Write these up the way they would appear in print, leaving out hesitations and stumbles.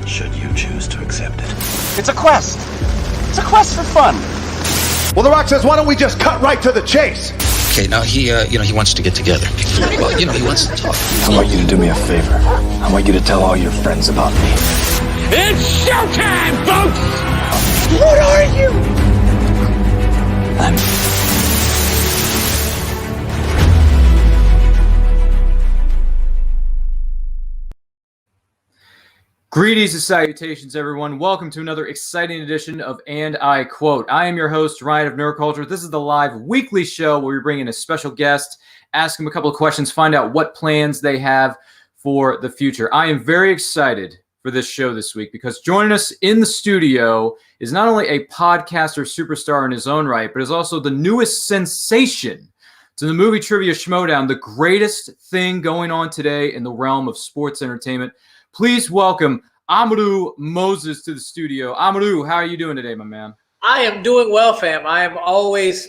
should you choose to accept it. It's a quest. It's a quest for fun. Well, The Rock says, why don't we just cut right to the chase? Okay, now he wants to get together. Well, he wants to talk. I want you to do me a favor. I want you to tell all your friends about me. It's showtime, folks! What are you? I'm... Greetings and salutations, everyone. Welcome to another exciting edition of And I Quote. I am your host, Ryan of Neuroculture. This is the live weekly show where we bring in a special guest, ask them a couple of questions, find out what plans they have for the future. I am very excited for this show this week because joining us in the studio is not only a podcaster superstar in his own right, but is also the newest sensation to the Movie Trivia Schmoedown, the greatest thing going on today in the realm of sports entertainment. Please welcome Amaru Moses to the studio. Amaru, how are you doing today, my man? I am doing well, fam. I am always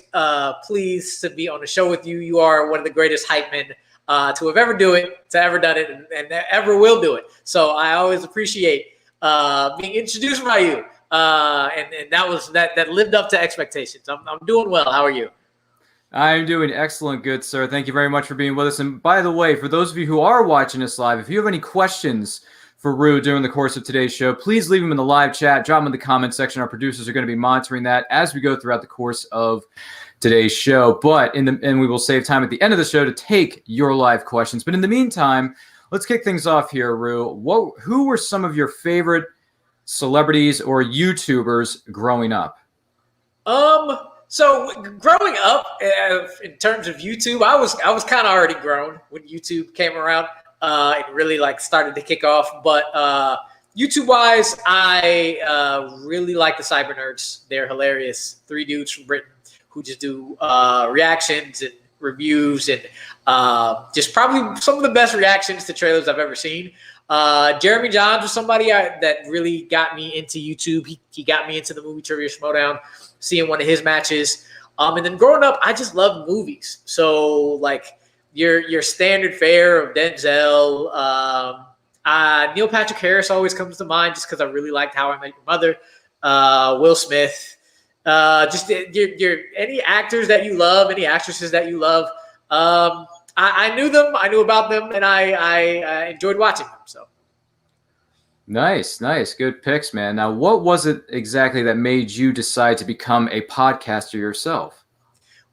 pleased to be on the show with you. You are one of the greatest hype men to have ever done it, and ever will do it. So I always appreciate being introduced by you, and that lived up to expectations. I'm doing well. How are you? I'm doing excellent, good sir. Thank you very much for being with us. And by the way, for those of you who are watching us live, if you have any questions for Rue during the course of today's show, please leave them in the live chat, drop them in the comment section. Our producers are going to be monitoring that as we go throughout the course of today's show. And we will save time at the end of the show to take your live questions. But in the meantime, let's kick things off here, Rue. Who were some of your favorite celebrities or YouTubers growing up? So growing up, in terms of YouTube, I was kind of already grown when YouTube came around. It really started to kick off. But YouTube-wise, I really like the Cyber Nerds. They're hilarious. 3 dudes from Britain who just do reactions and reviews and just probably some of the best reactions to trailers I've ever seen. Jeremy Johns was somebody that really got me into YouTube. He got me into the Movie Trivia Schmoedown, seeing one of his matches. And then growing up, I just loved movies. So your standard fare of Denzel, Neil Patrick Harris always comes to mind just because I really liked How I Met Your Mother. Will Smith, just your any actors that you love, any actresses that you love. I knew them, I knew about them, and I enjoyed watching them. So nice, good picks, man. Now, what was it exactly that made you decide to become a podcaster yourself?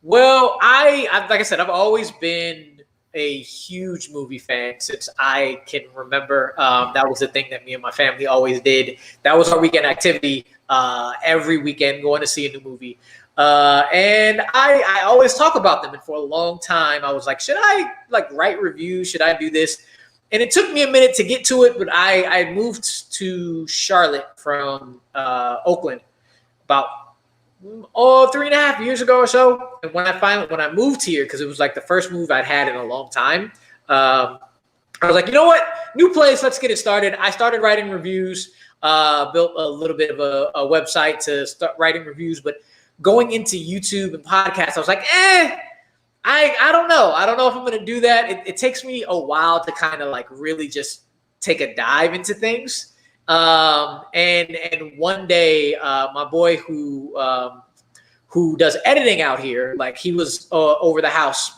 Well, like I said, I've always been a huge movie fan since I can remember. That was the thing that me and my family always did. That was our weekend activity. Every weekend, going to see a new movie. And I always talk about them. And for a long time, I was like, should I write reviews? Should I do this? And it took me a minute to get to it, but I moved to Charlotte from Oakland about 3.5 years ago or so. And when I moved here, because it was the first move I'd had in a long time, I was like, you know what? New place, let's get it started. I started writing reviews, built a little bit of a website to start writing reviews, but going into YouTube and podcasts, I was like, I don't know. I don't know if I'm going to do that. It takes me a while to kind of really just take a dive into things. And one day, my boy who does editing out here, he was over the house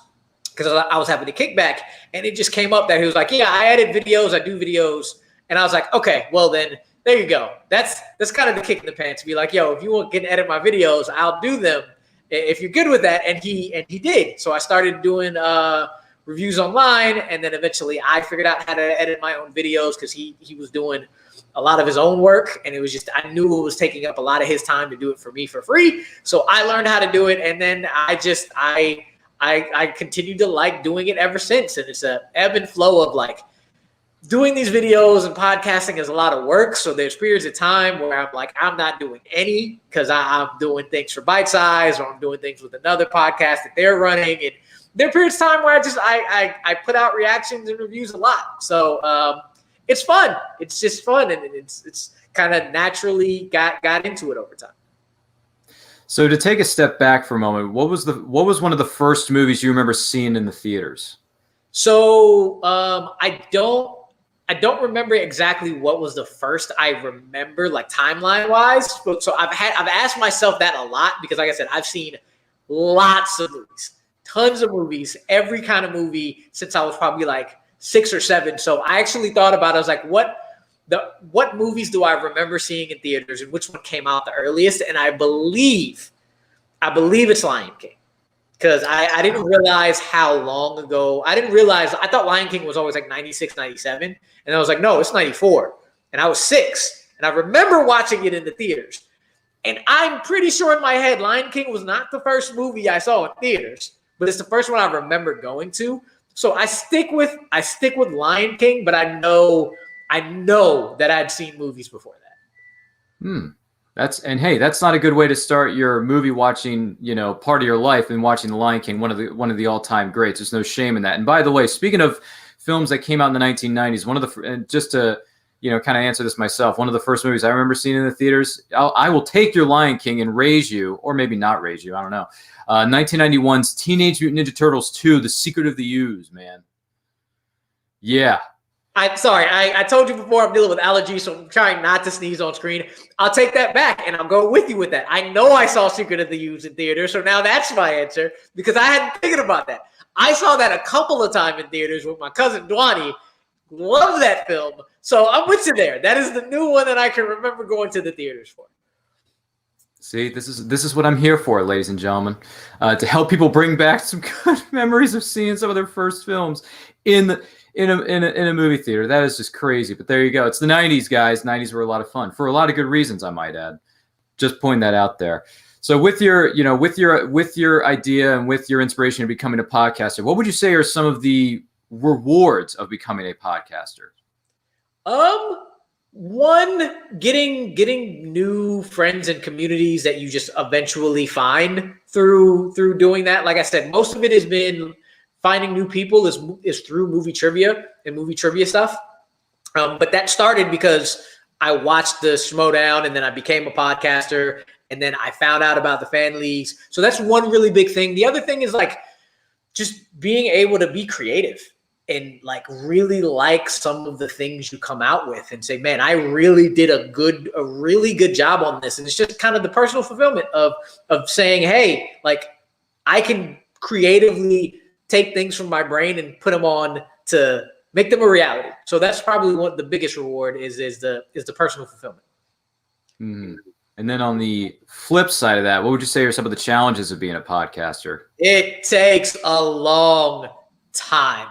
because I was having a kickback, and it just came up that he was like, yeah, I edit videos, I do videos. And I was like, okay, well then there you go. That's kind of the kick in the pants to be like, yo, if you want to edit my videos, I'll do them if you're good with that. And he did. So I started doing reviews online, and then eventually I figured out how to edit my own videos because he was doing a lot of his own work, and it was just, I knew it was taking up a lot of his time to do it for me for free. So I learned how to do it, and then I continued to like doing it ever since. And it's a ebb and flow of doing these videos, and podcasting is a lot of work. So there's periods of time where I'm like, I'm not doing any because I'm doing things for Bite Size, or I'm doing things with another podcast that they're running. And there are periods of time where I put out reactions and reviews a lot. So it's fun. It's just fun, and it's kind of naturally got into it over time. So to take a step back for a moment, what was one of the first movies you remember seeing in the theaters? So I don't I don't remember exactly what was the first I remember, like timeline wise. So I've asked myself that a lot because, like I said, I've seen lots of movies, tons of movies, every kind of movie since I was probably like 6 or 7. So I actually thought about it. I was like, what movies do I remember seeing in theaters and which one came out the earliest? And I believe it's Lion King. Because I didn't realize how long ago. I thought Lion King was always like 96, 97. And I was like, no, it's 94. And I was 6. And I remember watching it in the theaters. And I'm pretty sure in my head, Lion King was not the first movie I saw in theaters, but it's the first one I remember going to. So I stick with Lion King, but I know that I'd seen movies before that. That's not a good way to start your movie watching, part of your life and watching The Lion King, one of the all-time greats. There's no shame in that. And by the way, speaking of films that came out in the 1990s, just to, kind of answer this myself, one of the first movies I remember seeing in the theaters, I will take your Lion King and raise you, or maybe not raise you, I don't know. 1991's Teenage Mutant Ninja Turtles 2, The Secret of the Ooze, man. Yeah. I'm sorry. I told you before I'm dealing with allergies, so I'm trying not to sneeze on screen. I'll take that back, and I'll go with you with that. I know I saw Secret of the Ooze in theaters, so now that's my answer because I hadn't thinking about that. I saw that a couple of times in theaters with my cousin Dwani. Love that film. So I'm with you there. That is the new one that I can remember going to the theaters for. See, this is what I'm here for, ladies and gentlemen, to help people bring back some good memories of seeing some of their first films in a movie theater. That is just crazy. But there you go. It's the 90s, guys. 90s were a lot of fun for a lot of good reasons, I might add. Just pointing that out there. So with your idea and with your inspiration of becoming a podcaster, what would you say are some of the rewards of becoming a podcaster? One, getting new friends and communities that you just eventually find through doing that. Like I said, most of it has been finding new people is through movie trivia and movie trivia stuff. But that started because I watched the Schmoedown and then I became a podcaster and then I found out about the fan leagues. So that's one really big thing. The other thing is like just being able to be creative and like really like some of the things you come out with and say, man, I really did a really good job on this. And it's just kind of the personal fulfillment of saying, hey, like I can creatively take things from my brain and put them on to make them a reality. So that's probably what the biggest reward is the personal fulfillment. Mm-hmm. And then on the flip side of that, what would you say are some of the challenges of being a podcaster? It takes a long time,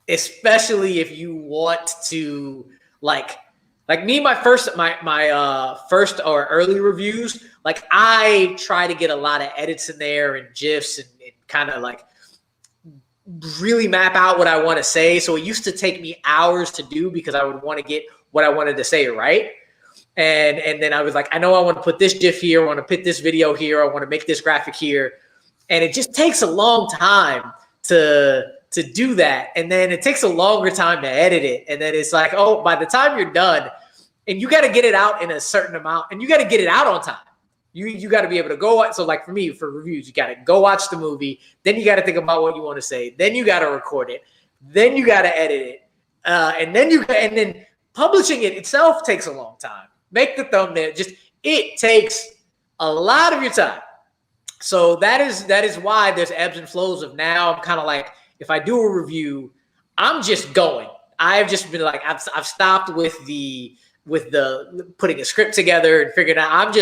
especially if you want to like me, my first or early reviews, like I try to get a lot of edits in there and GIFs and kind of like really map out what I want to say. So it used to take me hours to do because I would want to get what I wanted to say right. And then I was like, I know I want to put this GIF here. I want to put this video here. I want to make this graphic here. And it just takes a long time to do that. And then it takes a longer time to edit it. And then it's like, oh, by the time you're done, and you got to get it out in a certain amount and you got to get it out on time. You got to be able to go. So like for me, for reviews, you got to go watch the movie. Then you got to think about what you want to say. Then you got to record it. Then you got to edit it. And then publishing it itself takes a long time. Make the thumbnail. It takes a lot of your time. So that is why there's ebbs and flows of now. I'm kind of like, if I do a review, I'm just going. I've just been like, I've stopped with the putting a script together and figuring out. I'm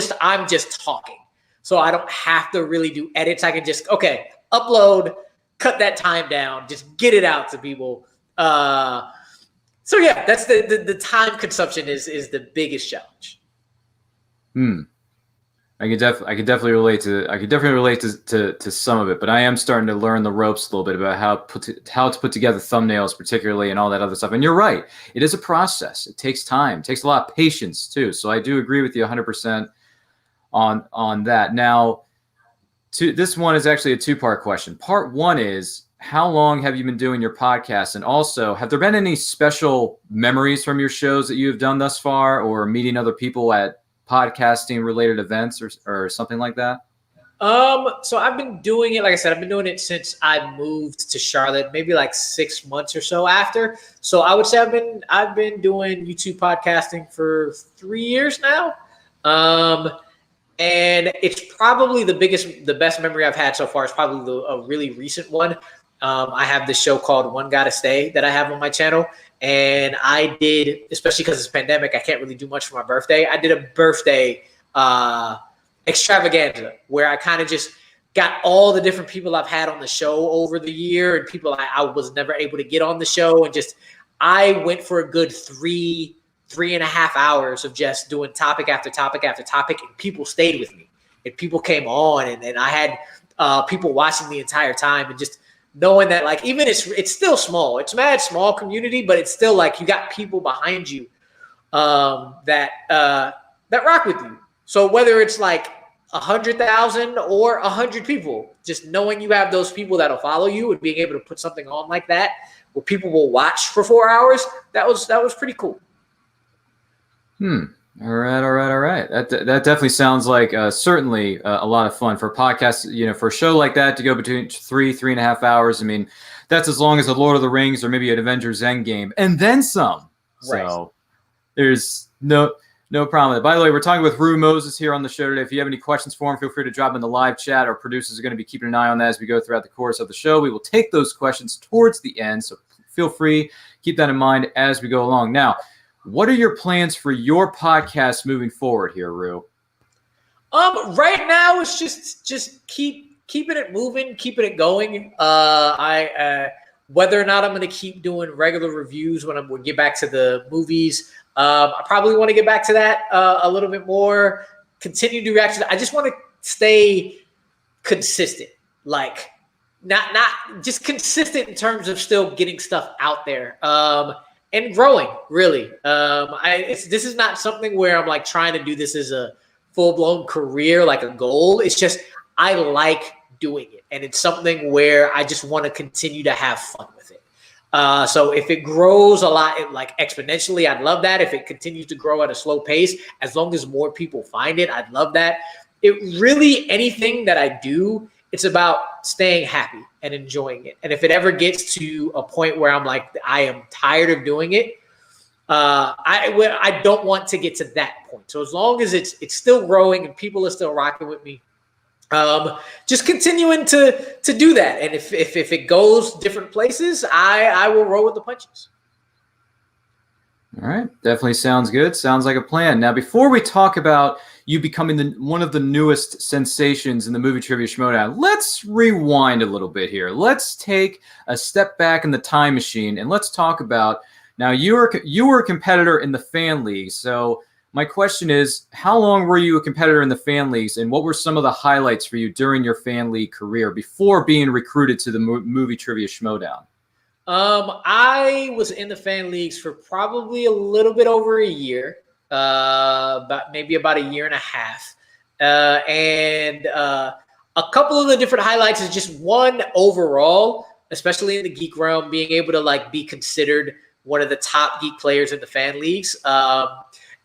just talking. So I don't have to really do edits. I can just, upload, cut that time down, just get it out to people. So yeah, that's the time consumption is the biggest challenge. I could definitely relate to some of it, but I am starting to learn the ropes a little bit about how to put together thumbnails, particularly, and all that other stuff. And you're right, it is a process. It takes time. It takes a lot of patience too. So I do agree with you 100% on that. Now, this one is actually a two-part question. Part one is, how long have you been doing your podcast? And also, have there been any special memories from your shows that you have done thus far, or meeting other people at podcasting related events or something like that? So I've been doing it, like I said, I've been doing it since I moved to Charlotte, maybe like 6 months or so after. So I would say I've been doing YouTube podcasting for 3 years now. And it's probably the best memory I've had so far is probably a really recent one. I have this show called One Gotta Stay that I have on my channel. And I did, especially because it's pandemic, I can't really do much for my birthday. I did a birthday extravaganza where I kind of just got all the different people I've had on the show over the year and people I was never able to get on the show. And just, I went for a good 3.5 hours of just doing topic after topic after topic. And people stayed with me and people came on and I had people watching the entire time and just knowing that like, even it's still small, it's mad small community, but it's still like you got people behind you that rock with you. So whether it's like 100,000 or 100 people, just knowing you have those people that'll follow you and being able to put something on like that where people will watch for 4 hours, that was pretty cool. All right. That definitely sounds like certainly a lot of fun for a podcast. You know, for a show like that to go between 3.5 hours. I mean, that's as long as the Lord of the Rings or maybe an Avengers Endgame and then some. Right. So there's no problem. By the way, we're talking with Amaru Moses here on the show today. If you have any questions for him, feel free to drop in the live chat. Our producers are going to be keeping an eye on that as we go throughout the course of the show. We will take those questions towards the end, so feel free. Keep that in mind as we go along. Now, what are your plans for your podcast moving forward here, Rue? Right now it's just keeping it moving, keeping it going. Whether or not I'm going to keep doing regular reviews when we get back to the movies. I probably want to get back to that a little bit more. Continue to react to that. I just want to stay consistent, like not just consistent in terms of still getting stuff out there and growing. Really, this is not something where I'm like trying to do this as a full-blown career, like a goal. It's just I like doing it, and it's something where I just want to continue to have fun with it. So if it grows a lot, like exponentially, I'd love that. If it continues to grow at a slow pace, as long as more people find it, I'd love that. It really, anything that I do, it's about staying happy and enjoying it. And if it ever gets to a point where I'm like, I am tired of doing it, I don't want to get to that point. So as long as it's still growing and people are still rocking with me, just continuing to do that. And if it goes different places, I will roll with the punches. All right. Definitely sounds good. Sounds like a plan. Now, before we talk about you becoming one of the newest sensations in the Movie Trivia Schmoedown, let's rewind a little bit here. Let's take a step back in the time machine and let's talk about, now you were a competitor in the fan league. So my question is, how long were you a competitor in the fan leagues, and what were some of the highlights for you during your fan league career before being recruited to the Movie Trivia Schmoedown? I was in the fan leagues for probably a little bit over a year, maybe about a year and a half. And a couple of the different highlights is just one overall, especially in the geek realm, being able to like be considered one of the top geek players in the fan leagues.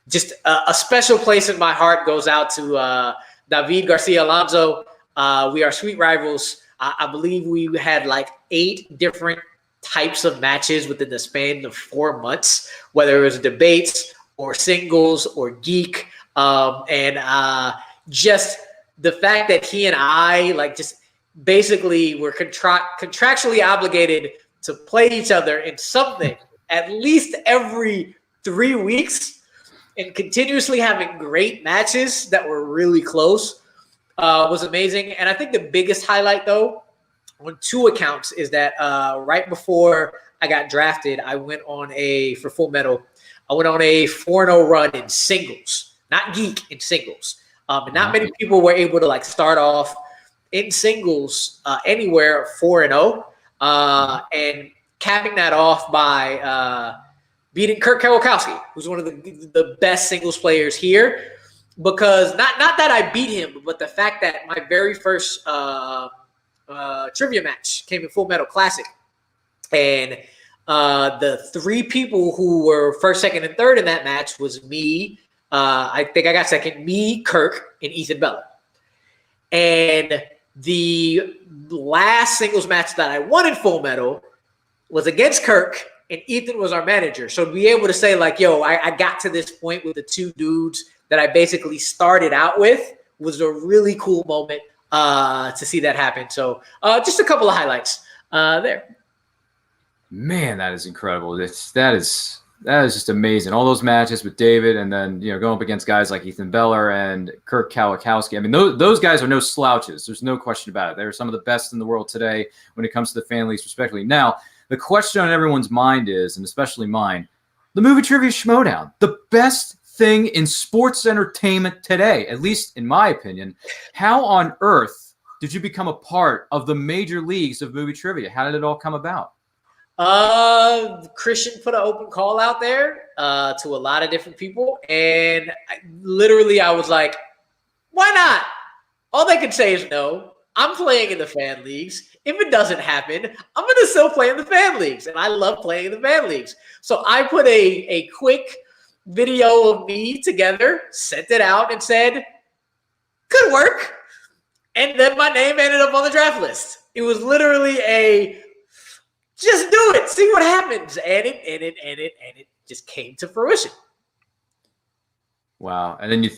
Just a special place in my heart goes out to David Garcia Alonso. We are sweet rivals. I believe we had like 8 different types of matches within the span of 4 months, whether it was debates or singles or geek. And just the fact that he and I like just basically were contractually obligated to play each other in something at least every 3 weeks, and continuously having great matches that were really close was amazing. And I think the biggest highlight, though, on 2 accounts is that right before I got drafted, I went on for Full Metal, I went on a 4-0 run in singles, not geek, in singles. And not many people were able to like start off in singles anywhere 4-0, and capping that off by beating Kurt Kowalkowski, who's one of the best singles players here. Because not that I beat him, but the fact that my very first trivia match came in Full Metal Classic, and the 3 people who were first, second, and third in that match was me. I think I got second. Me, Kirk, and Ethan Bella. And the last singles match that I won in Full Metal was against Kirk, and Ethan was our manager. So to be able to say, like, yo, I got to this point with the two dudes that I basically started out with was a really cool moment to see that happen. So just a couple of highlights there. Man, that is incredible. That is just amazing. All those matches with David, and then going up against guys like Ethan Beller and Kirk Kawakowski. I mean, those guys are no slouches. There's no question about it. They're some of the best in the world today when it comes to the fan leagues, respectively. Now, the question on everyone's mind is, and especially mine, the Movie Trivia Schmoedown, the best thing in sports entertainment today, at least in my opinion. How on earth did you become a part of the major leagues of movie trivia? How did it all come about? Christian put an open call out there to a lot of different people, and I was like, why not? All they could say is no. I'm playing in the fan leagues. If it doesn't happen, I'm going to still play in the fan leagues, and I love playing in the fan leagues. So I put a quick video of me together, sent it out, and said, could work. And then my name ended up on the draft list. It was literally just do it, see what happens. And it just came to fruition. Wow. And then you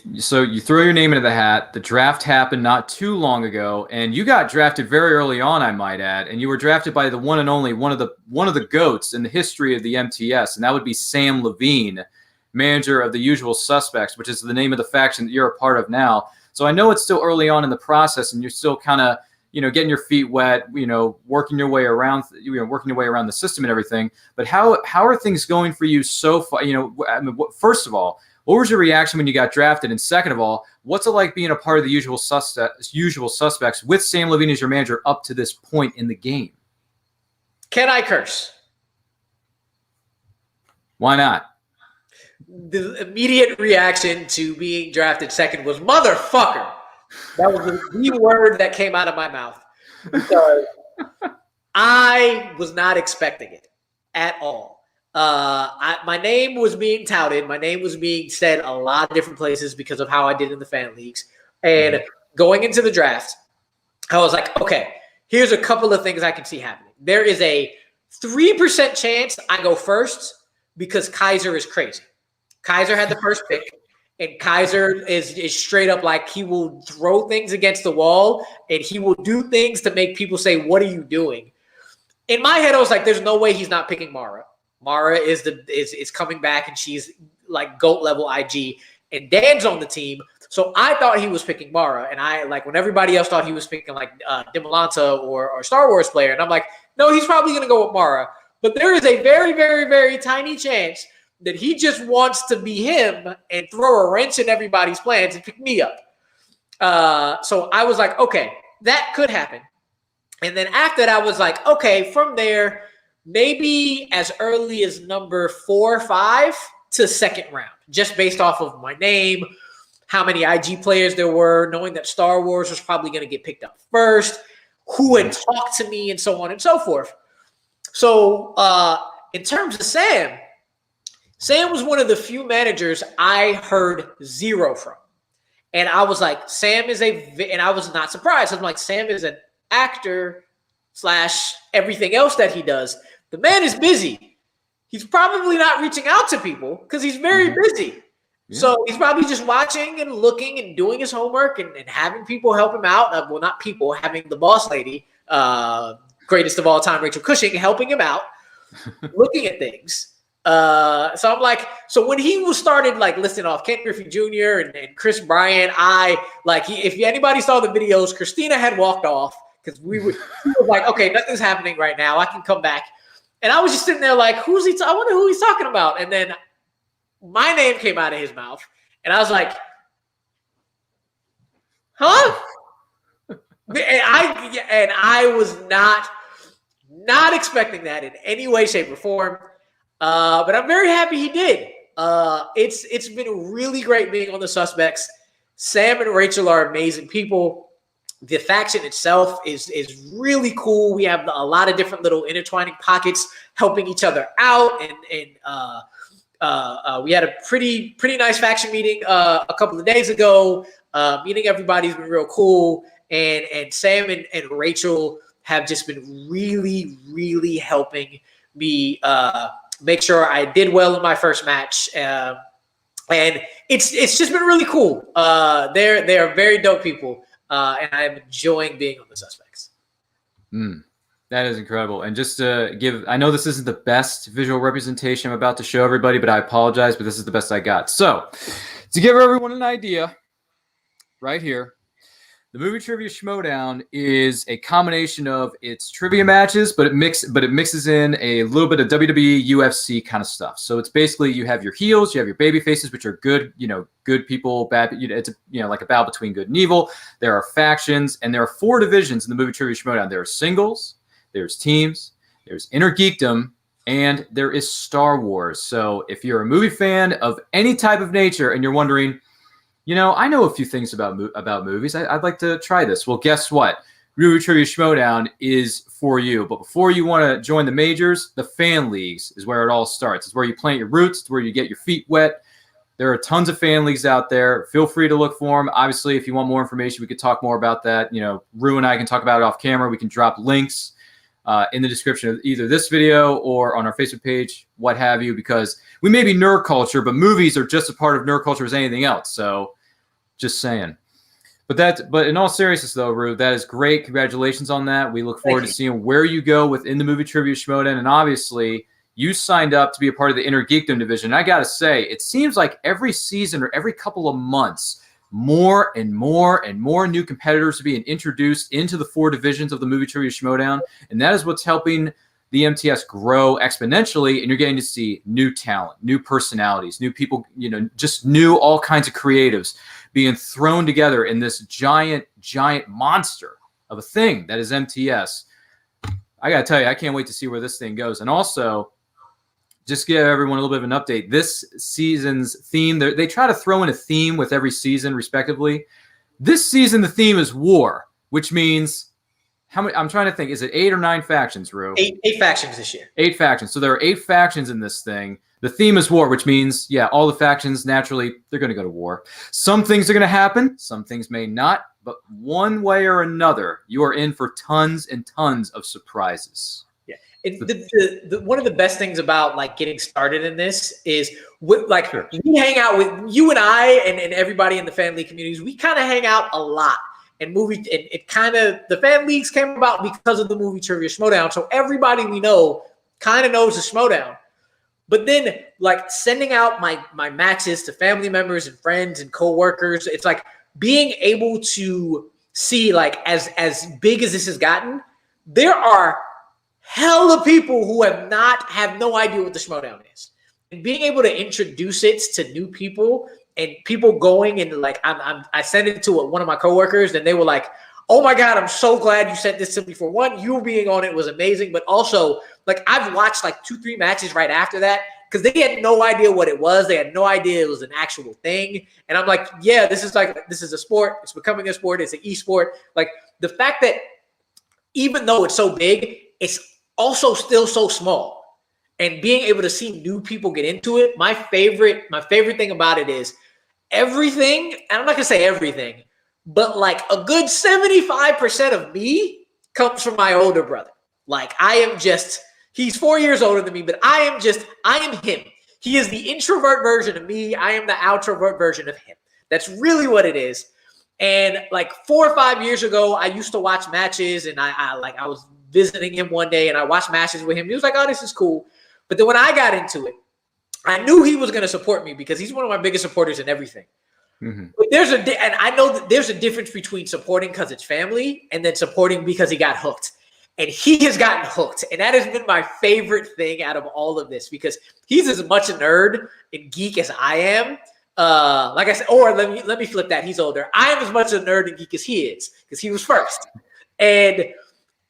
throw your name into the hat. The draft happened not too long ago, and you got drafted very early on, I might add. And you were drafted by the one and only one of the GOATs in the history of the MTS, and that would be Sam Levine, manager of the Usual Suspects, which is the name of the faction that you're a part of now. So I know it's still early on in the process, and you're still kind of getting your feet wet, working your way around, the system and everything. But how are things going for you so far? First of all, what was your reaction when you got drafted? And second of all, what's it like being a part of the Usual Suspects with Sam Levine as your manager up to this point in the game? Can I curse? Why not? The immediate reaction to being drafted second was motherfucker. That was the word that came out of my mouth, because I was not expecting it at all. My name was being touted. My name was being said a lot of different places because of how I did in the fan leagues. And going into the draft, I was like, okay, here's a couple of things I can see happening. There is a 3% chance I go first because Kaiser is crazy. Kaiser had the first pick. And Kaiser is straight up like, he will throw things against the wall, and he will do things to make people say, what are you doing? In my head, I was like, there's no way he's not picking Mara. Mara is coming back, and she's like GOAT level IG, and Dan's on the team. So I thought he was picking Mara, and when everybody else thought he was picking like Dimolanta or Star Wars player. And I'm like, no, he's probably going to go with Mara. But there is a very, very, very tiny chance that he just wants to be him and throw a wrench in everybody's plans and pick me up. So I was like, okay, that could happen. And then after that, I was like, okay, from there, maybe as early as number 4 or 5 to second round, just based off of my name, how many IG players there were, knowing that Star Wars was probably going to get picked up first, who had talked to me, and so on and so forth. So in terms of Sam was one of the few managers I heard zero from. And I was like, and I was not surprised. I'm like, Sam is an actor / everything else that he does. The man is busy. He's probably not reaching out to people because he's very busy. Yeah. So he's probably just watching and looking and doing his homework and having people help him out. Well, not people, having the boss lady, greatest of all time, Rachel Cushing, helping him out, looking at things. So I'm like, so when he started like listing off Ken Griffey Jr. and Chris Bryant, if anybody saw the videos, Christina had walked off because we were like, okay, nothing's happening right now. I can come back. And I was just sitting there like, I wonder who he's talking about. And then my name came out of his mouth, and I was like, huh? And I was not expecting that in any way, shape, or form. But I'm very happy he did. It's been really great being on the Suspects. Sam and Rachel are amazing people. The faction itself is really cool. We have a lot of different little intertwining pockets helping each other out. And we had a pretty nice faction meeting a couple of days ago. Meeting everybody's been real cool. and Sam and Rachel have just been really, really helping me make sure I did well in my first match. And it's just been really cool. They're very dope people, and I'm enjoying being on The Suspects. That is incredible. And just to give, I know this isn't the best visual representation I'm about to show everybody, but I apologize, but this is the best I got. So to give everyone an idea, right here, the Movie Trivia Schmoedown is a combination of its trivia matches, but it mixes in a little bit of WWE, UFC kind of stuff. So it's basically, you have your heels, you have your baby faces, which are good, good people, bad. It's like a battle between good and evil. There are factions, and there are 4 divisions in the Movie Trivia Schmoedown. There are singles, there's teams, there's inner geekdom, and there is Star Wars. So if you're a movie fan of any type of nature and you're wondering, I know a few things about movies. I'd like to try this. Well, guess what? Movie Trivia Schmoedown is for you. But before you want to join the majors, the fan leagues is where it all starts. It's where you plant your roots. It's where you get your feet wet. There are tons of fan leagues out there. Feel free to look for them. Obviously, if you want more information, we could talk more about that. Rue and I can talk about it off camera. We can drop links in the description of either this video or on our Facebook page, what have you, because we may be nerd culture, but movies are just as part of nerd culture as anything else. So just saying. But in all seriousness, though, Rue, that is great. Congratulations on that. We look forward to seeing where you go within the Movie Trivia Schmoedown. And obviously, you signed up to be a part of the Inner Geekdom division. And I got to say, it seems like every season or every couple of months, more and more and more new competitors are being introduced into the 4 divisions of the Movie Trivia Schmoedown. And that is what's helping the MTS grow exponentially. And you're getting to see new talent, new personalities, new people, just new all kinds of creatives being thrown together in this giant monster of a thing that is MTS. I got to tell you, I can't wait to see where this thing goes. And also, just give everyone a little bit of an update. This season's theme, they try to throw in a theme with every season, respectively. This season, the theme is war, which means how many? I'm trying to think. Is it 8 or 9 factions, Rue? 8 factions this year. 8 factions. So there are 8 factions in this thing. The theme is war, which means, all the factions, naturally, they're going to go to war. Some things are going to happen. Some things may not. But one way or another, you are in for tons and tons of surprises. One of the best things about getting started in this is we hang out with you and I and everybody in the family communities. We kind of hang out a lot, and the fan leagues came about because of the Movie Trivia Schmoedown. So everybody we know kind of knows the Schmoedown. But then sending out my matches to family members and friends and coworkers, it's like being able to see as big as this has gotten, there are hella people who have no idea what the Schmoedown is, and being able to introduce it to new people and people going and I sent it to one of my coworkers and they were like, "Oh my God, I'm so glad you sent this to me." For one, you being on it was amazing, but also I've watched 2-3 matches right after that because they had no idea what it was. They had no idea it was an actual thing, and I'm like, "Yeah, this is a sport. It's becoming a sport. It's an e-sport." The fact that even though it's so big, it's also still so small, and being able to see new people get into it. My favorite thing about it is everything. And I'm not gonna say everything, but a good 75% of me comes from my older brother. He's 4 years older than me, but I am him. He is the introvert version of me. I am the outrovert version of him. That's really what it is. And 4 or 5 years ago, I used to watch matches, and I was visiting him one day and I watched matches with him. He was like, "Oh, this is cool." But then when I got into it, I knew he was going to support me because he's one of my biggest supporters in everything. Mm-hmm. But and I know that there's a difference between supporting because it's family and then supporting because he got hooked. And he has gotten hooked. And that has been my favorite thing out of all of this because he's as much a nerd and geek as I am. Like I said, or let me flip that. He's older. I am as much a nerd and geek as he is because he was first. And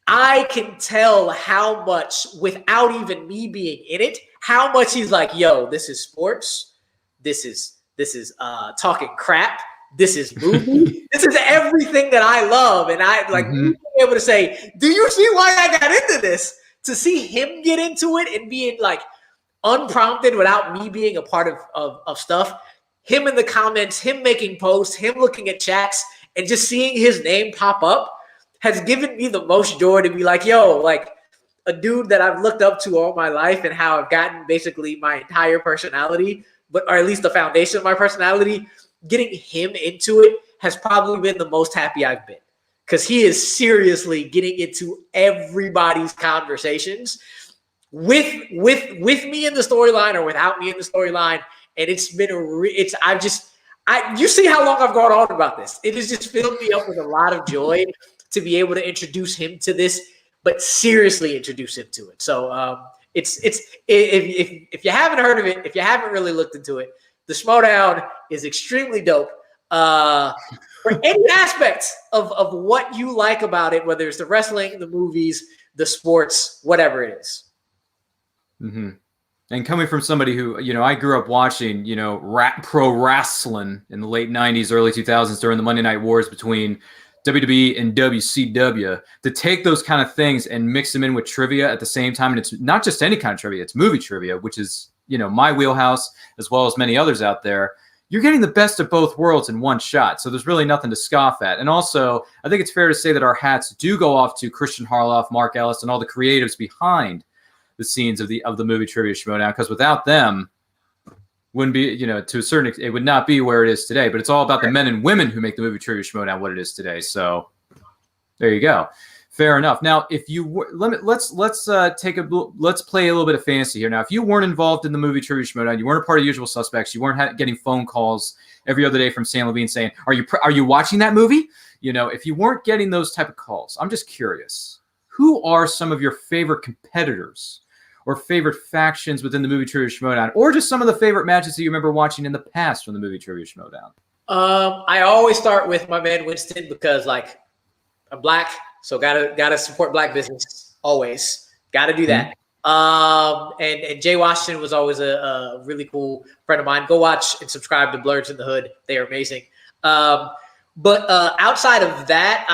I can tell how much, without even me being in it, how much he's like, "Yo, this is sports. This is talking crap. This is movie. This is everything that I love." And I being able to say, "Do you see why I got into this?" To see him get into it and being unprompted without me being a part of stuff. Him in the comments, him making posts, him looking at chats, And just seeing his name pop up has given me the most joy to be like, yo, like a dude that I've looked up to all my life and how I've gotten basically my entire personality, or at least the foundation of my personality, getting him into it has probably been the most happy I've been. Because he is seriously getting into everybody's conversations with me in the storyline or without me in the storyline. And it's been you see how long I've gone on about this. It has just filled me up with a lot of joy to be able to introduce him to this, but seriously introduce him to it. So if you haven't heard of it, if you haven't really looked into it, the Schmoedown is extremely dope. For any aspects of what you like about it, whether it's the wrestling, the movies, the sports, whatever it is. Mm-hmm. And coming from somebody who, I grew up watching, pro wrestling in the late 90s, early 2000s during the Monday Night Wars between WWE and WCW, to take those kind of things and mix them in with trivia at the same time. And it's not just any kind of trivia, it's movie trivia, which is, my wheelhouse, as well as many others out there. You're getting the best of both worlds in one shot. So there's really nothing to scoff at. And also, I think it's fair to say that our hats do go off to Christian Harloff, Mark Ellis, and all the creatives behind the scenes of the Movie Trivia Schmoedown, because without them, wouldn't be, to a certain extent, it would not be where it is today. But it's all about the men and women who make the Movie Trivia Schmoedown what it is today. So there you go. Fair enough. Now, if you let's play a little bit of fantasy here. Now, if you weren't involved in the Movie Trivia Schmoedown, you weren't a part of Usual Suspects, you weren't getting phone calls every other day from Sam Levine saying, "Are you watching that movie?" If you weren't getting those type of calls, I'm just curious, who are some of your favorite competitors or favorite factions within the Movie Trivia Schmoedown, or just some of the favorite matches that you remember watching in the past from the Movie Trivia Schmoedown? I always start with my man Winston because, like, I'm Black. So gotta support Black business always. Gotta do that. And Jay Washington was always a really cool friend of mine. Go watch and subscribe to Blurs in the Hood. They are amazing. But outside of that,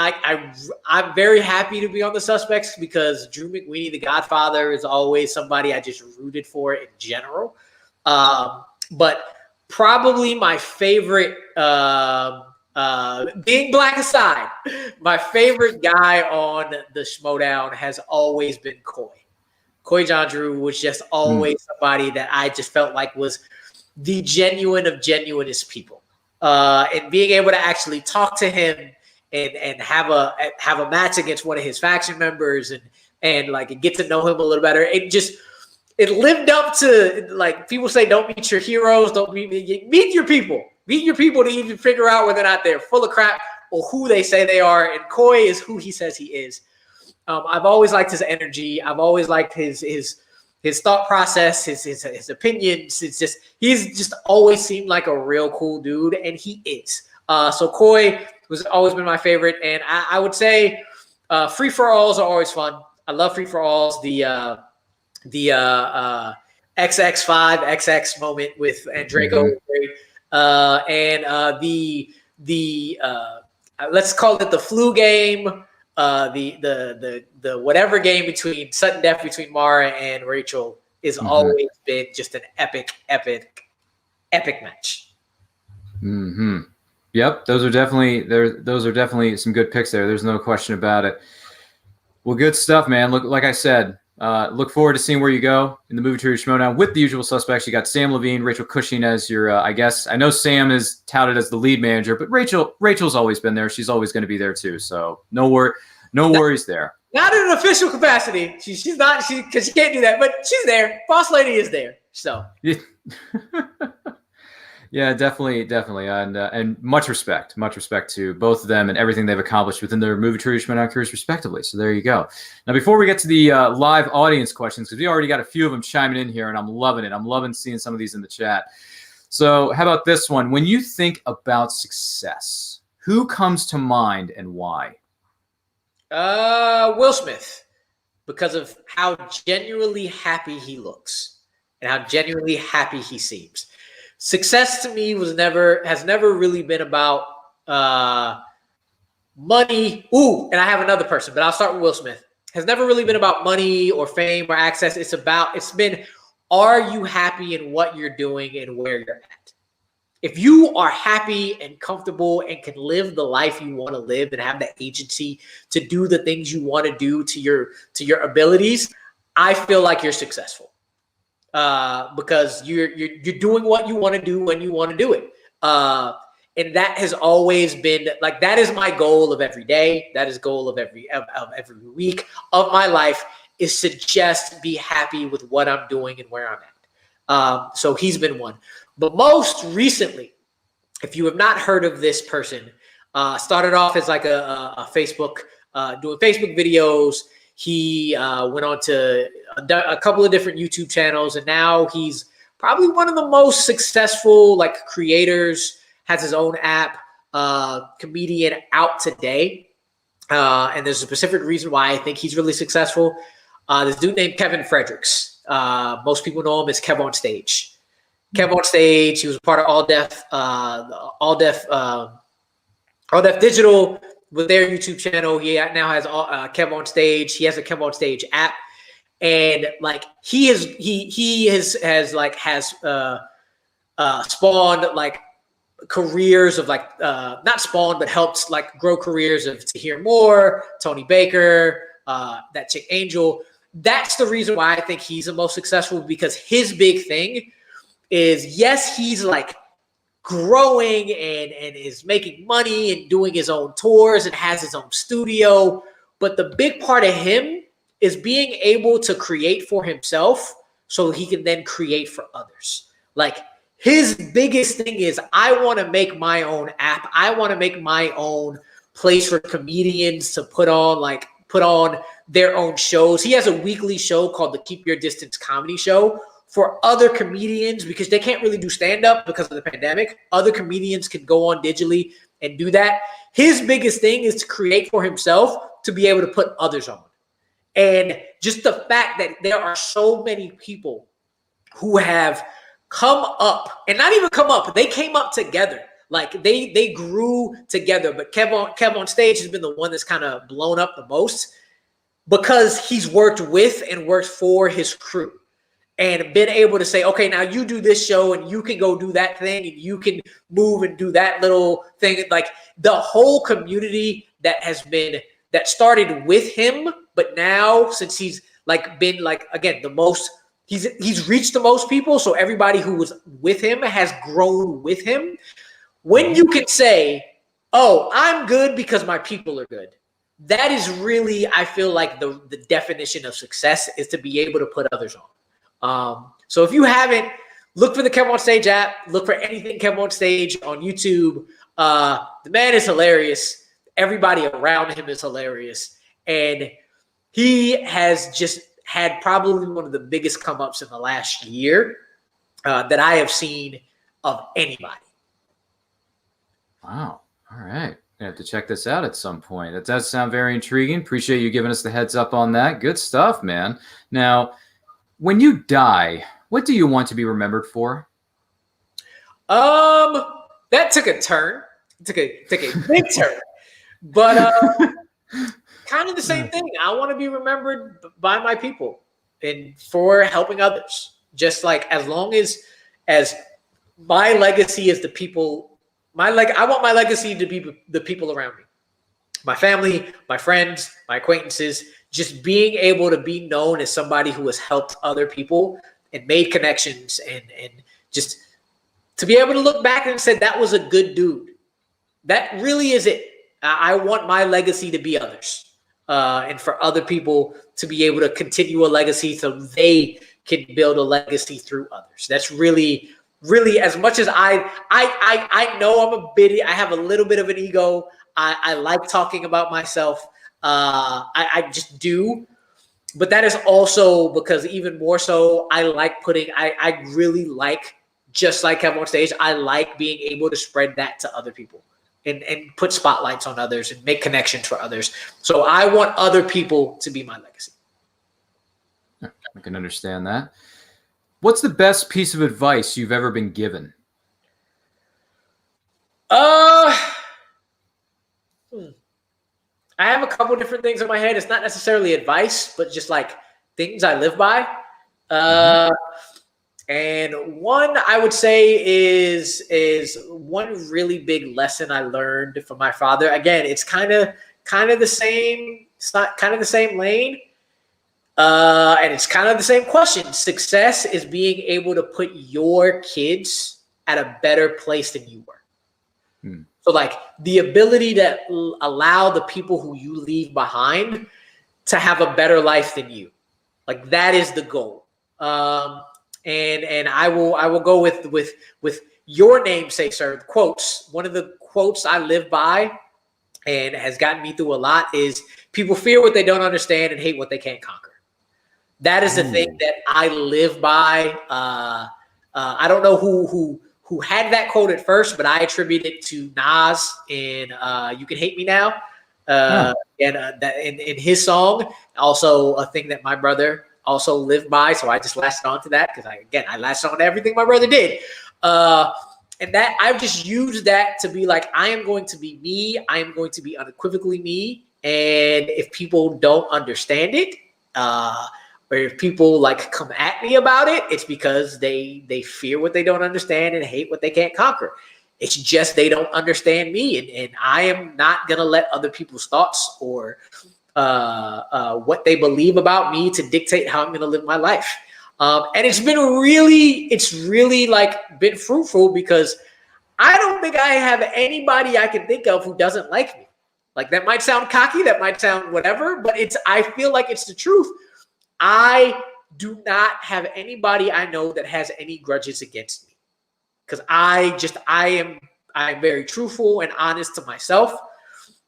I'm very happy to be on the Suspects because Drew McWeeny, the Godfather, is always somebody I just rooted for in general. But probably my favorite. Being Black aside, my favorite guy on the Schmoedown has always been Coy. Coy John Drew was just always somebody that I just felt like was the genuine of genuinest people. And being able to actually talk to him and have a match against one of his faction members and like get to know him a little better. It lived up to, like, people say, don't meet your heroes, meet your people. Meet your people to even figure out whether or not they're full of crap or who they say they are. And Coy is who he says he is. I've always liked his energy. I've always liked his thought process, his opinions. He's just always seemed like a real cool dude, and he is. So Coy was always been my favorite, and I would say free for alls are always fun. I love free for alls. The XX5 XX moment with Andrego. And the let's call it the flu game, the whatever game between sudden death between Mara and Rachel is always been just an epic match. Mm-hmm. Yep, those are definitely some good picks there. There's no question about it. Well, good stuff, man. Like I said, look forward to seeing where you go in the Movie Trivia Schmoedown with the Usual Suspects. You got Sam Levine, Rachel Cushing as your, I guess. I know Sam is touted as the lead manager, but Rachel's always been there. She's always going to be there too. So no worries there. Not in an official capacity. She's not, because she can't do that, but she's there. Boss lady is there. So. Yeah, definitely, and much respect to both of them and everything they've accomplished within their Movie Trivia Schmoedown careers, respectively. So there you go. Now, before we get to the live audience questions, because we already got a few of them chiming in here, and I'm loving it. I'm loving seeing some of these in the chat. So, how about this one? When you think about success, who comes to mind and why? Will Smith, because of how genuinely happy he looks and how genuinely happy he seems. Success to me has never really been about money. Ooh, and I have another person, but I'll start with Will Smith. Has never really been about money or fame or access. It's been, are you happy in what you're doing and where you're at? if you are happy and comfortable and can live the life you want to live and have the agency to do the things you want to do to your abilities, I feel like you're successful. Because you're doing what you want to do when you want to do it. And that has always been like, that is my goal of every day. That is goal of every week of my life, is to just be happy with what I'm doing and where I'm at. So he's been one. But most recently, if you have not heard of this person, started off as like a Facebook, doing Facebook videos. He went on to a couple of different YouTube channels, and now he's probably one of the most successful like creators, has his own app, comedian out today. And there's a specific reason why I think he's really successful. This dude named Kevin Fredericks. Most people know him as Kev on Stage. Kev on Stage. He was a part of All Deaf Digital with their YouTube channel. He now has Kev on Stage. He has a Kev on Stage app, and like he has spawned like careers of like not spawned but helped like grow careers of To Hear More, Tony Baker, that chick Angel. That's the reason why I think he's the most successful, because his big thing is, yes, he's like growing and is making money and doing his own tours and has his own studio. But the big part of him is being able to create for himself so he can then create for others. Like his biggest thing is, I want to make my own app. I want to make my own place for comedians to put on their own shows. He has a weekly show called the Keep Your Distance Comedy Show for other comedians, because they can't really do stand-up because of the pandemic. Other comedians can go on digitally and do that. His biggest thing is to create for himself to be able to put others on. And just the fact that there are so many people who have come up, and not even come up, they came up together. Like they grew together. But Kev on Stage has been the one that's kind of blown up the most, because he's worked with and worked for his crew and been able to say, okay, now you do this show and you can go do that thing and you can move and do that little thing. Like the whole community that started with him, but now since he's like been like, again, the most, he's reached the most people. So everybody who was with him has grown with him. When you can say, oh, I'm good because my people are good. That is really, I feel like the definition of success is to be able to put others on. So if you haven't, look for the Kev on Stage app, look for anything Kev on Stage on YouTube. The man is hilarious. Everybody around him is hilarious. And he has just had probably one of the biggest come ups in the last year that I have seen of anybody. Wow. All right. I have to check this out at some point. That does sound very intriguing. Appreciate you giving us the heads up on that. Good stuff, man. Now, when you die, what do you want to be remembered for? That took a turn. It took a big turn. But kind of the same thing. I want to be remembered by my people and for helping others. Just like as long as my legacy is the people. I want my legacy to be the people around me, my family, my friends, my acquaintances, just being able to be known as somebody who has helped other people and made connections, and just to be able to look back and say, that was a good dude. That really is it. I want my legacy to be others, and for other people to be able to continue a legacy so they can build a legacy through others. That's really, really, as much as I know I have a little bit of an ego. I like talking about myself. I just do. But that is also because even more so, I really like, just like Kev on Stage, I like being able to spread that to other people and put spotlights on others and make connections for others. So I want other people to be my legacy. I can understand that. What's the best piece of advice you've ever been given? I have a couple different things in my head. It's not necessarily advice, but just like things I live by. And one I would say is one really big lesson I learned from my father. Again, it's kind of the same. It's not kind of the same lane. And it's kind of the same question. Success is being able to put your kids at a better place than you were. So like the ability to allow the people who you leave behind to have a better life than you. Like that is the goal. And I will go with your namesake, sir. Quotes. One of the quotes I live by and has gotten me through a lot is people fear what they don't understand and hate what they can't conquer. That is the thing that I live by. I don't know who had that quote at first, but I attribute it to Nas in "You Can Hate Me Now," and that in his song. Also, a thing that my brother also lived by, so I just latched on to that because I latched on to everything my brother did. And that I've just used that to be like, I am going to be me. I am going to be unequivocally me. And if people don't understand it, or if people like come at me about it, it's because they fear what they don't understand and hate what they can't conquer. It's just they don't understand me, and I am not gonna let other people's thoughts or what they believe about me to dictate how I'm gonna live my life. And it's really like been fruitful because I don't think I have anybody I can think of who doesn't like me. Like that might sound cocky, that might sound whatever, but I feel like it's the truth. I do not have anybody I know that has any grudges against me because I'm very truthful and honest to myself.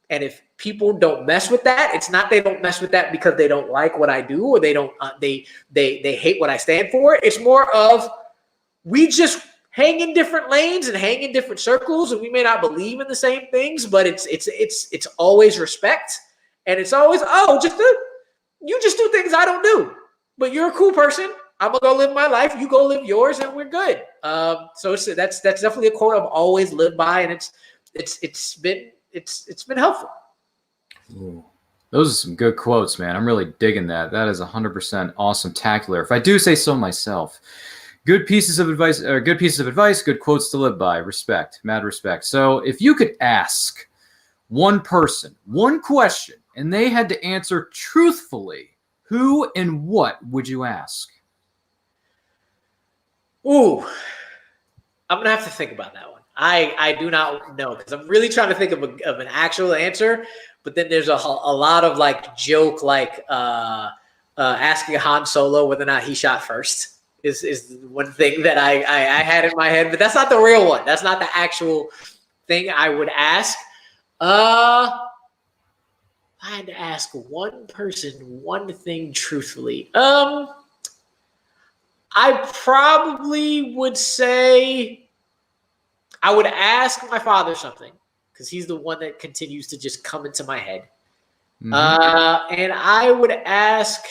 And if people don't mess with that, it's not they don't mess with that because they don't like what I do or they don't they hate what I stand for. It's more of we just hang in different lanes and hang in different circles, and we may not believe in the same things, but it's always respect, and it's always you just do things I don't do, but you're a cool person. I'm gonna go live my life. You go live yours, and we're good. So that's definitely a quote I've always lived by, and it's been helpful. Ooh, those are some good quotes, man. I'm really digging that. That is 100% awesome, tacular. If I do say so myself. Good pieces of advice, good quotes to live by. Respect, mad respect. So if you could ask one person one question and they had to answer truthfully, who and what would you ask? Ooh, I'm going to have to think about that one. I do not know because I'm really trying to think of an actual answer, but then there's a lot of like joke, like asking Han Solo whether or not he shot first. Is one thing that I had in my head, but that's not the real one. That's not the actual thing I would ask. I had to ask one person one thing truthfully. I probably would say I would ask my father something because he's the one that continues to just come into my head. Mm-hmm. And I would ask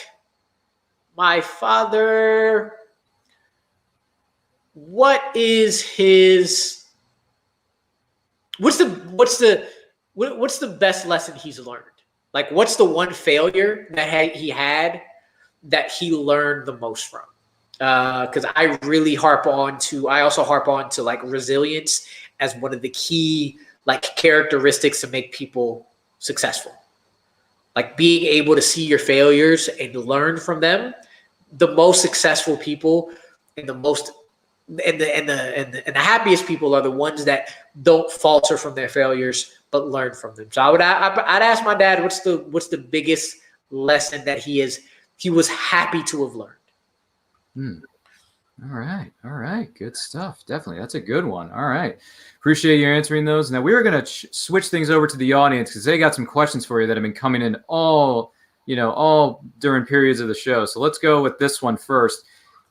my father, what's the best lesson he's learned? Like, what's the one failure that he had that he learned the most from? Because I also harp on to like resilience as one of the key like characteristics to make people successful. Like being able to see your failures and learn from them. The most successful people and the happiest people are the ones that don't falter from their failures but learn from them. So I'd ask my dad, what's the biggest lesson that he was happy to have learned. All right, good stuff. Definitely, that's a good one. All right, appreciate you answering those. Now we are going to switch things over to the audience because they got some questions for you that have been coming in all during periods of the show. So let's go with this one first.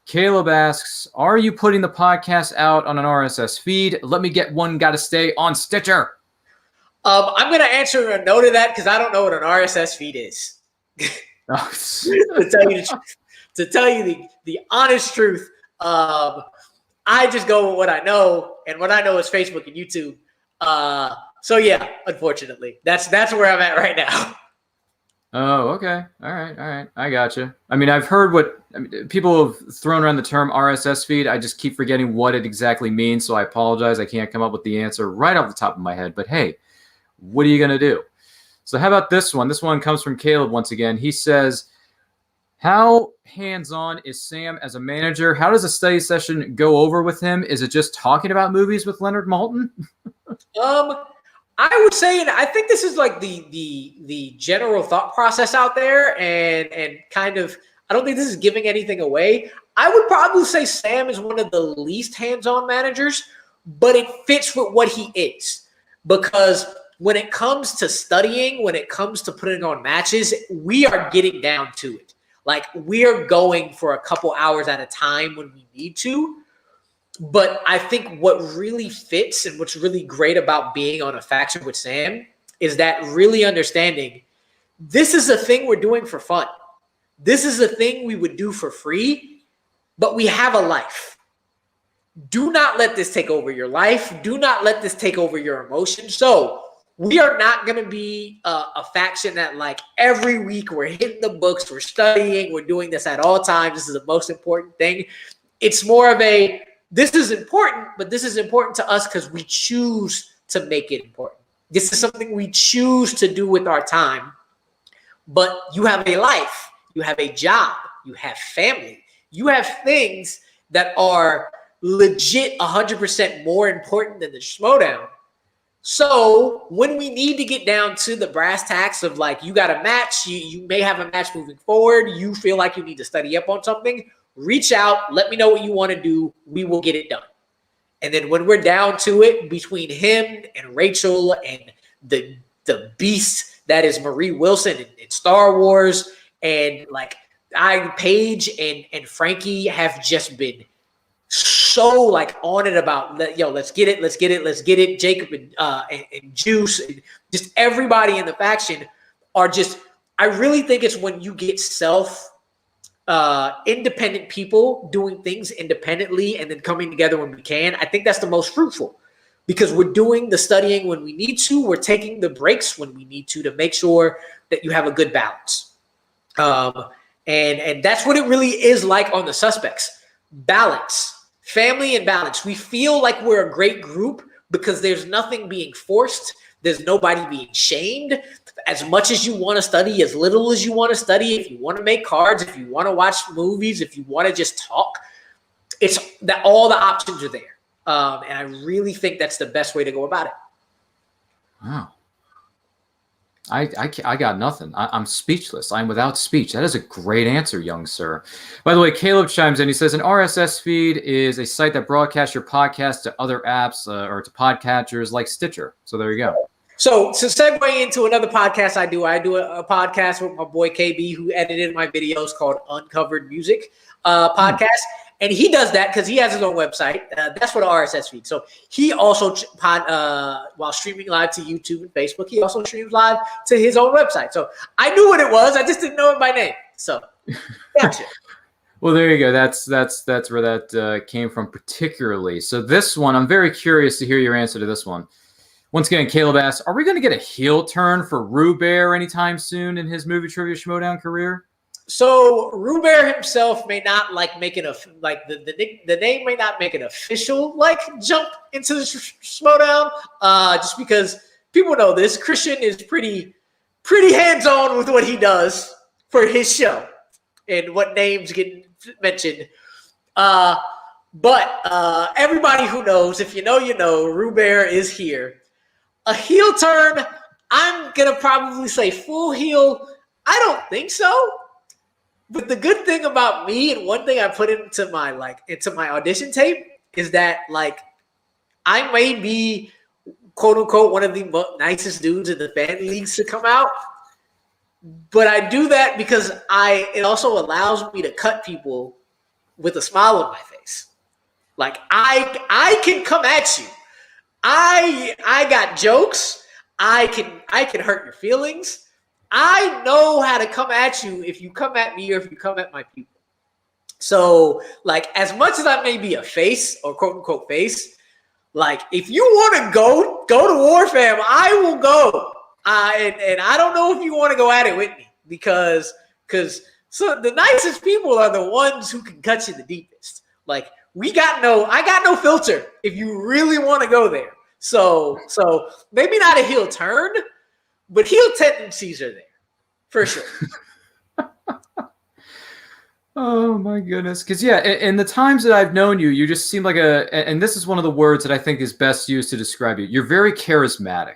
Caleb asks, are you putting the podcast out on an RSS feed? Let me get one. Got to stay on Stitcher. I'm going to answer a no to that because I don't know what an RSS feed is. To tell you the honest truth, I just go with what I know, and what I know is Facebook and YouTube. So yeah, unfortunately, that's where I'm at right now. Oh, okay. All right. I gotcha. I mean, I've heard people have thrown around the term RSS feed. I just keep forgetting what it exactly means, so I apologize. I can't come up with the answer right off the top of my head. But hey, what are you gonna do? So how about this one? This one comes from Caleb once again. He says, how hands-on is Sam as a manager? How does a study session go over with him? Is it just talking about movies with Leonard Maltin? I would say, and I think this is like the general thought process out there, and kind of, I don't think this is giving anything away. I would probably say Sam is one of the least hands-on managers, but it fits with what he is. Because when it comes to studying, when it comes to putting on matches, we are getting down to it. Like, we are going for a couple hours at a time when we need to. But I think what really fits and what's really great about being on a faction with Sam is that really understanding this is a thing we're doing for fun. This is a thing we would do for free, but we have a life. Do not let this take over your life. Do not let this take over your emotions. So we are not going to be a faction that, like, every week we're hitting the books, we're studying, we're doing this at all times. This is the most important thing. It's more of a, this is important, but this is important to us because we choose to make it important. This is something we choose to do with our time. But you have a life, you have a job, you have family, you have things that are legit 100% more important than the Schmoedown. So when we need to get down to the brass tacks of, like, you got a match, you may have a match moving forward, you feel like you need to study up on something, reach out, let me know what you want to do, we will get it done. And then when we're down to it, between him and Rachel and the beast that is Marie Wilson in Star Wars, and like Paige and Frankie have just been so, like, on it about, yo, let's get it. Jacob and Juice and just everybody in the faction are just, I really think it's when you get independent people doing things independently and then coming together when we can. I think that's the most fruitful, because we're doing the studying when we need to. We're taking the breaks when we need to make sure that you have a good balance. And that's what it really is like on the Suspects. Balance. Family and balance. We feel like we're a great group because there's nothing being forced. There's nobody being shamed. As much as you want to study, as little as you want to study, if you want to make cards, if you want to watch movies, if you want to just talk, it's that all the options are there. And I really think that's the best way to go about it. Wow. I got nothing. I'm speechless. I'm without speech. That is a great answer, young sir. By the way, Caleb chimes in. He says, an RSS feed is a site that broadcasts your podcast to other apps or to podcatchers like Stitcher. So there you go. So to segue into another podcast I do a podcast with my boy KB, who edited my videos, called Uncovered Music Podcast. And he does that because he has his own website. That's for the RSS feed. So he also, while streaming live to YouTube and Facebook, he also streams live to his own website. So I knew what it was. I just didn't know it by name. So gotcha. Well, there you go. That's where that came from particularly. So this one, I'm very curious to hear your answer to this one. Once again, Caleb asks, are we going to get a heel turn for Rue Bear anytime soon in his Movie Trivia Schmoedown career? So Rue Bear himself may not make it the name may not make an official jump into the Schmoedown, just because people know this. Christian is pretty hands-on with what he does for his show and what names get mentioned. But everybody who knows, if you know, you know, Rue Bear is here. A heel turn, I'm gonna probably say full heel. I don't think so. But the good thing about me, and one thing I put into my audition tape, is that I may be quote unquote one of the nicest dudes in the fan leagues to come out. But I do that because it also allows me to cut people with a smile on my face. I can come at you. I got jokes. I can hurt your feelings. I know how to come at you if you come at me or if you come at my people. So, as much as I may be a face or quote unquote face, if you want to go to war, fam, I will go. And I don't know if you want to go at it with me, because so the nicest people are the ones who can cut you the deepest. Like I got no filter if you really want to go there. So maybe not a heel turn, but heel tendencies are there for sure. Oh my goodness. Because in the times that I've known you, you just seem like and this is one of the words that I think is best used to describe you. You're very charismatic.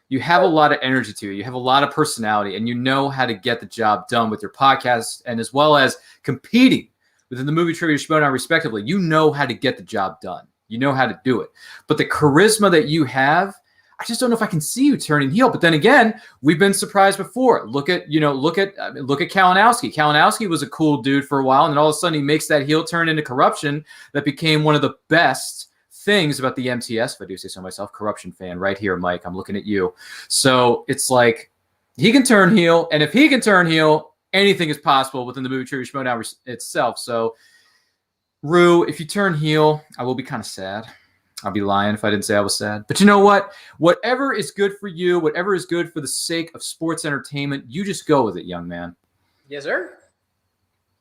You have a lot of energy to you. You have a lot of personality, and you know how to get the job done with your podcast, and as well as competing within the Movie Trivia Schmoedown, respectively. You know how to get the job done. You know how to do it. But the charisma that you have, I just don't know if I can see you turning heel. But then again, we've been surprised before. Look at Kalinowski. Kalinowski was a cool dude for a while, and then all of a sudden he makes that heel turn into corruption that became one of the best things about the MTS, if I do say so myself. Corruption fan right here, Mike. I'm looking at you. So it's like he can turn heel, and if he can turn heel, anything is possible within the Movie Trivia Schmoedown itself. So, Rue, if you turn heel, I will be kind of sad. I'll be lying if I didn't say I was sad. But you know what? Whatever is good for you, whatever is good for the sake of sports entertainment, you just go with it, young man. Yes, sir.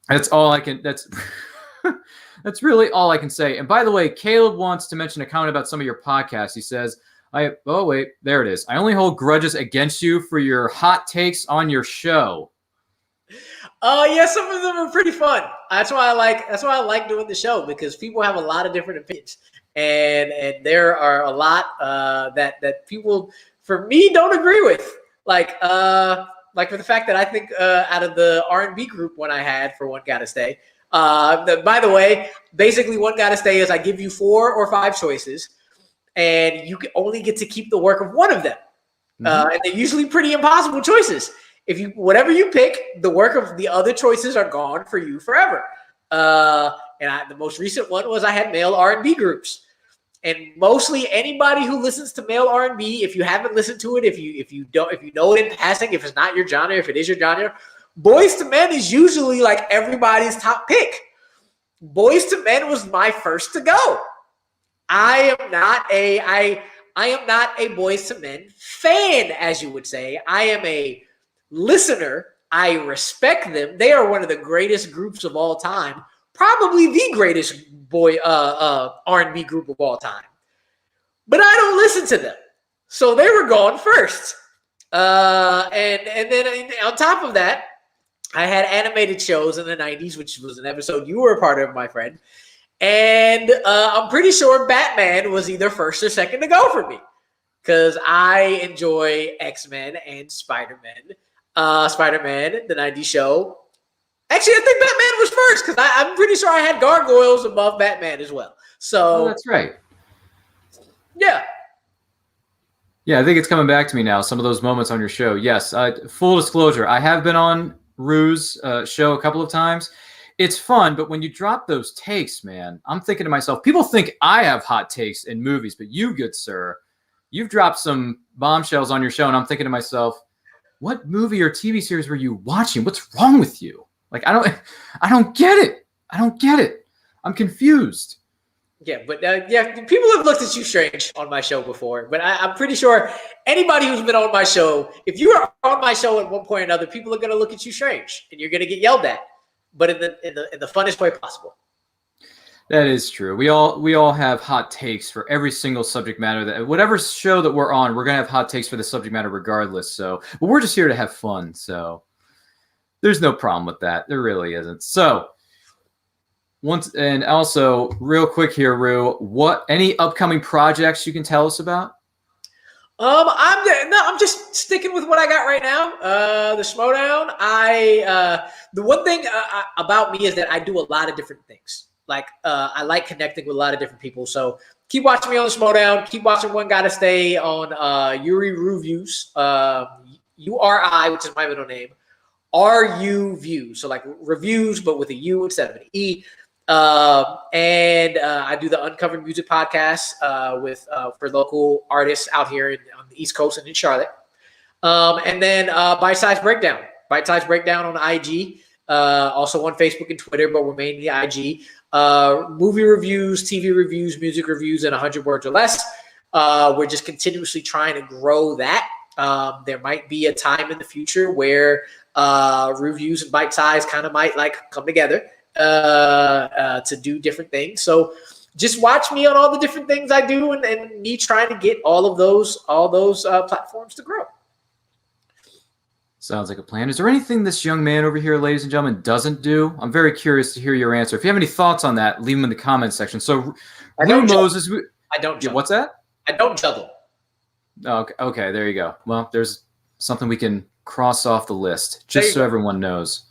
That's all I can. That's really all I can say. And by the way, Caleb wants to mention a comment about some of your podcasts. He says, oh wait, there it is. I only hold grudges against you for your hot takes on your show. Yeah, some of them are pretty fun. That's why I like doing the show, because people have a lot of different opinions. And there are a lot that people, for me, don't agree with. Like for the fact that I think out of the R&B group one I had for One Gotta Stay, by the way, basically One Gotta Stay is I give you 4 or 5 choices, and you only get to keep the work of one of them. And they're usually pretty impossible choices. Whatever you pick, the work of the other choices are gone for you forever. The most recent one was I had male R&B groups, and mostly anybody who listens to male R&B, if you haven't listened to it, if you know it in passing, if it's not your genre, if it is your genre, Boys to Men is usually like everybody's top pick. Boys to Men was my first to go. I am not a Boys to Men fan, as you would say. I am a listener. I respect them. They are one of the greatest groups of all time. Probably the greatest R&B group of all time. But I don't listen to them. So they were gone first. And then on top of that, I had animated shows in the 90s, which was an episode you were a part of, my friend. And I'm pretty sure Batman was either first or second to go for me, because I enjoy X-Men and Spider-Man. Spider-Man, the 90s show. Actually, I think Batman was first, because I'm pretty sure I had Gargoyles above Batman as well. So that's right. Yeah. Yeah, I think it's coming back to me now. Some of those moments on your show. Yes. Full disclosure, I have been on Rue's show a couple of times. It's fun, but when you drop those takes, man, I'm thinking to myself, people think I have hot takes in movies, but you, good sir, you've dropped some bombshells on your show, and I'm thinking to myself, what movie or TV series were you watching? What's wrong with you? Like, I don't get it. I don't get it. I'm confused. Yeah, but people have looked at you strange on my show before, but I'm pretty sure anybody who's been on my show, if you are on my show at one point or another, people are going to look at you strange, and you're going to get yelled at, but in the funnest way possible. That is true. We all have hot takes for every single subject matter that whatever show that we're on, we're going to have hot takes for the subject matter regardless. So, but we're just here to have fun. So there's no problem with that. There really isn't. So and also real quick here, Rue, any upcoming projects you can tell us about? I'm just sticking with what I got right now. The Schmoedown. The one thing about me is that I do a lot of different things. Like, I like connecting with a lot of different people. So keep watching me on the Schmoedown. Keep watching One Gotta Stay on Yuri Reviews. URI, which is my middle name. RU Views. So like reviews, but with a U instead of an E. And I do the Uncovered Music podcast for local artists out here on the East Coast and in Charlotte. And then Bite Size Breakdown. Bite Size Breakdown on IG. Also on Facebook and Twitter, but we're mainly IG. Movie reviews, TV reviews, music reviews in 100 words or less. We're just continuously trying to grow that. There might be a time in the future where reviews and bite size kind of might like come together to do different things. So just watch me on all the different things I do, and me trying to get all those platforms to grow. Sounds like a plan. Is there anything this young man over here, ladies and gentlemen, doesn't do? I'm very curious to hear your answer. If you have any thoughts on that, leave them in the comments section. So, Amaru Moses, I don't juggle. What's that? I don't juggle. Oh, okay, there you go. Well, there's something we can cross off the list, just so everyone knows.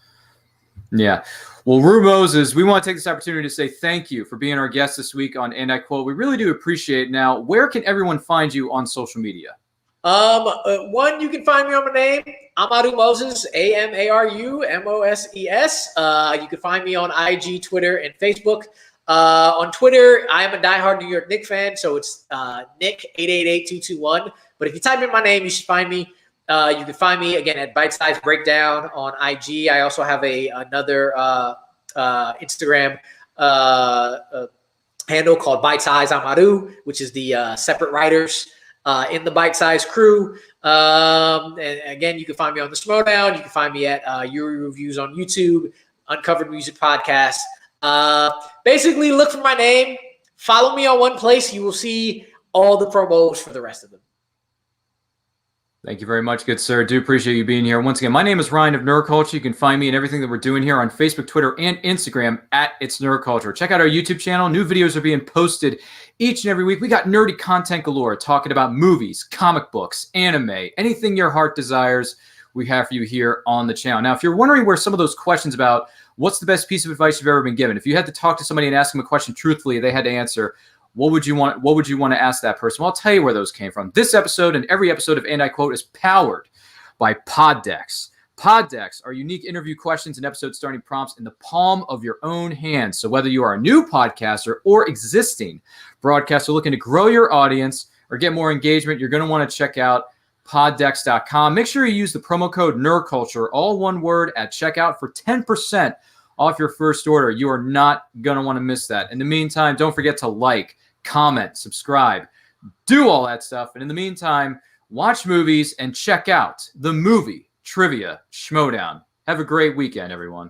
Yeah. Well, Amaru Moses, we want to take this opportunity to say thank you for being our guest this week on And I Quote. We really do appreciate it. Now, where can everyone find you on social media? One, you can find me on my name, Amaru Moses, AMARU MOSES. You can find me on IG, Twitter, and Facebook. On Twitter, I am a diehard New York Knicks fan, so it's Nick888221. But if you type in my name, you should find me. You can find me again at Bite Size Breakdown on IG. I also have another Instagram handle called Bite Size Amaru, which is the separate writers in the Bite Size crew. And again, you can find me on the Schmoedown. You can find me at Yuri Reviews on YouTube, Uncovered Music Podcast. Basically, look for my name. Follow me on one place. You will see all the promos for the rest of them. Thank you very much, good sir. Do appreciate you being here. Once again, my name is Ryan of Nerd Culture. You can find me and everything that we're doing here on Facebook, Twitter, and Instagram at It's Nerd Culture. Check out our YouTube channel. New videos are being posted each and every week. We got nerdy content galore talking about movies, comic books, anime, anything your heart desires, we have for you here on the channel. Now, if you're wondering where some of those questions about what's the best piece of advice you've ever been given, if you had to talk to somebody and ask them a question truthfully, they had to answer, what would you want to ask that person? Well, I'll tell you where those came from. This episode and every episode of And I Quote is powered by Poddex. Poddex are unique interview questions and episode starting prompts in the palm of your own hand. So whether you are a new podcaster or existing broadcaster looking to grow your audience or get more engagement, you're going to want to check out poddex.com. Make sure you use the promo code NERDCULTURE, all one word, at checkout for 10% off your first order. You are not going to want to miss that. In the meantime, don't forget to like, comment, subscribe, do all that stuff. And in the meantime, watch movies and check out the Movie Trivia Schmoedown. Have a great weekend, everyone.